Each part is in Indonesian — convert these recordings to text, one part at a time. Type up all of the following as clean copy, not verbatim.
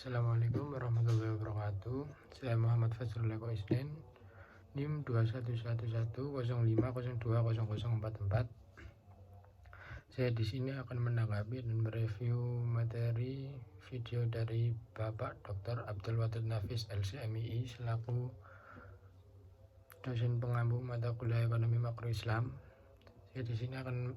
Assalamualaikum warahmatullahi wabarakatuh. Saya Muhammad Fazrul Eko Isnin, NIM 211105020044. Saya di sini akan menanggapi dan mereview materi video dari Bapak Dr. Abdul Wadud Nafis LCMII selaku dosen pengampu mata kuliah Ekonomi Makro Islam. Saya di sini akan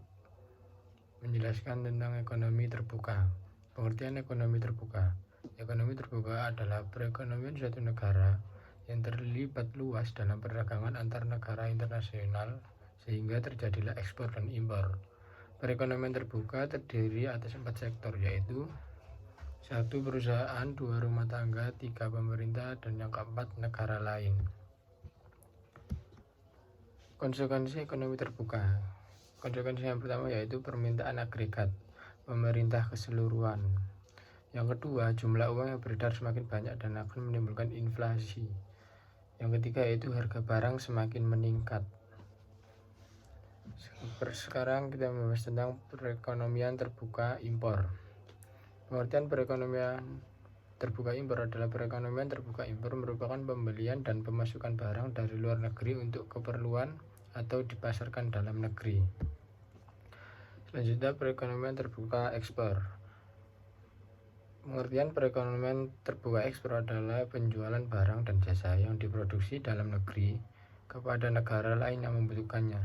menjelaskan tentang ekonomi terbuka. Pengertian ekonomi terbuka. Ekonomi terbuka adalah perekonomian suatu negara yang terlibat luas dalam perdagangan antar negara internasional sehingga terjadilah ekspor dan impor. Perekonomian terbuka terdiri atas 4 sektor, yaitu 1. Perusahaan, 2. Rumah tangga, 3. Pemerintah, dan yang keempat negara lain. Konsekuensi ekonomi terbuka. Konsekuensi yang pertama yaitu permintaan agregat pemerintah keseluruhan. Yang kedua, jumlah uang yang beredar semakin banyak dan akan menimbulkan inflasi. Yang ketiga yaitu harga barang semakin meningkat. Sekarang kita membahas tentang perekonomian terbuka impor. Pengertian perekonomian terbuka impor adalah perekonomian terbuka impor merupakan pembelian dan pemasukan barang dari luar negeri untuk keperluan atau dipasarkan dalam negeri. Selanjutnya, perekonomian terbuka ekspor. Pengertian perekonomian terbuka ekspor adalah penjualan barang dan jasa yang diproduksi dalam negeri kepada negara lain yang membutuhkannya.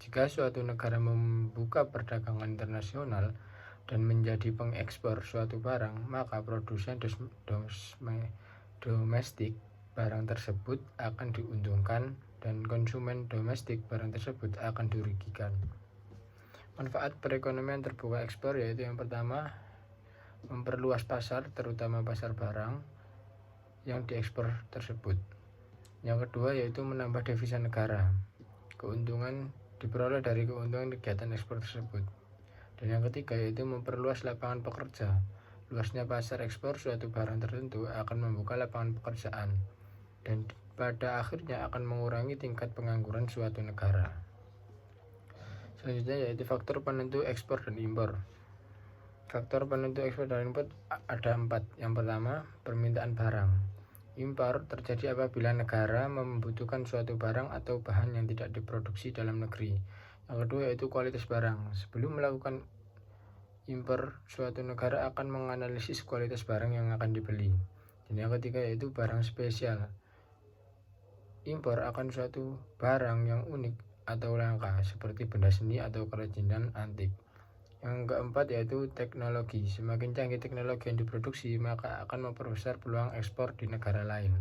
Jika suatu negara membuka perdagangan internasional dan menjadi pengekspor suatu barang, maka produsen domestik barang tersebut akan diuntungkan dan konsumen domestik barang tersebut akan dirugikan. Manfaat perekonomian terbuka ekspor yaitu yang pertama, memperluas pasar, terutama pasar barang yang diekspor tersebut. Yang kedua yaitu menambah devisa negara. Keuntungan diperoleh dari keuntungan kegiatan ekspor tersebut. Dan yang ketiga yaitu memperluas lapangan pekerja. Luasnya pasar ekspor suatu barang tertentu akan membuka lapangan pekerjaan dan pada akhirnya akan mengurangi tingkat pengangguran suatu negara. Selanjutnya yaitu faktor penentu ekspor dan impor. Faktor penentu ekspor dan impor ada 4. Yang pertama, permintaan barang. Impor terjadi apabila negara membutuhkan suatu barang atau bahan yang tidak diproduksi dalam negeri. Yang kedua yaitu kualitas barang. Sebelum melakukan impor, suatu negara akan menganalisis kualitas barang yang akan dibeli. Dan yang ketiga yaitu barang spesial. Impor akan suatu barang yang unik atau langka seperti benda seni atau kerajinan antik. Yang keempat yaitu teknologi. Semakin canggih teknologi yang diproduksi, maka akan memperbesar peluang ekspor di negara lain.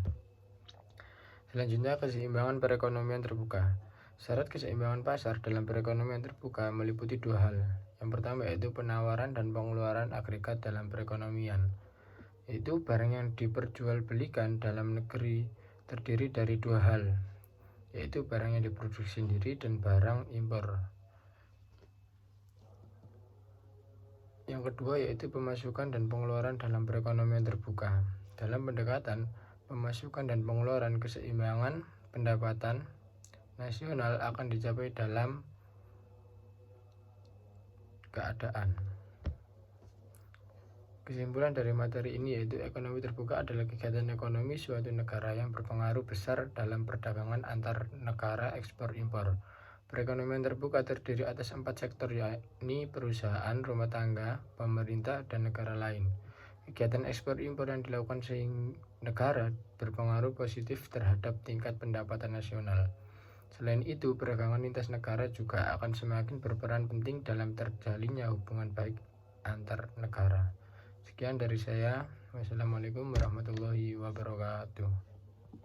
Selanjutnya, keseimbangan perekonomian terbuka. Syarat keseimbangan pasar dalam perekonomian terbuka meliputi 2 hal. Yang pertama yaitu penawaran dan pengeluaran agregat dalam perekonomian. Yaitu barang yang diperjualbelikan dalam negeri terdiri dari 2 hal, yaitu barang yang diproduksi sendiri dan barang impor. Yang kedua yaitu pemasukan dan pengeluaran dalam perekonomian terbuka. Dalam pendekatan pemasukan dan pengeluaran, keseimbangan pendapatan nasional akan dicapai dalam keadaan. Kesimpulan dari materi ini yaitu ekonomi terbuka adalah kegiatan ekonomi suatu negara yang berpengaruh besar dalam perdagangan antar negara ekspor impor. Perekonomian terbuka terdiri atas 4 sektor, yakni perusahaan, rumah tangga, pemerintah, dan negara lain. Kegiatan ekspor impor yang dilakukan sehingga negara berpengaruh positif terhadap tingkat pendapatan nasional. Selain itu, perdagangan lintas negara juga akan semakin berperan penting dalam terjalinnya hubungan baik antar negara. Sekian dari saya. Wassalamualaikum warahmatullahi wabarakatuh.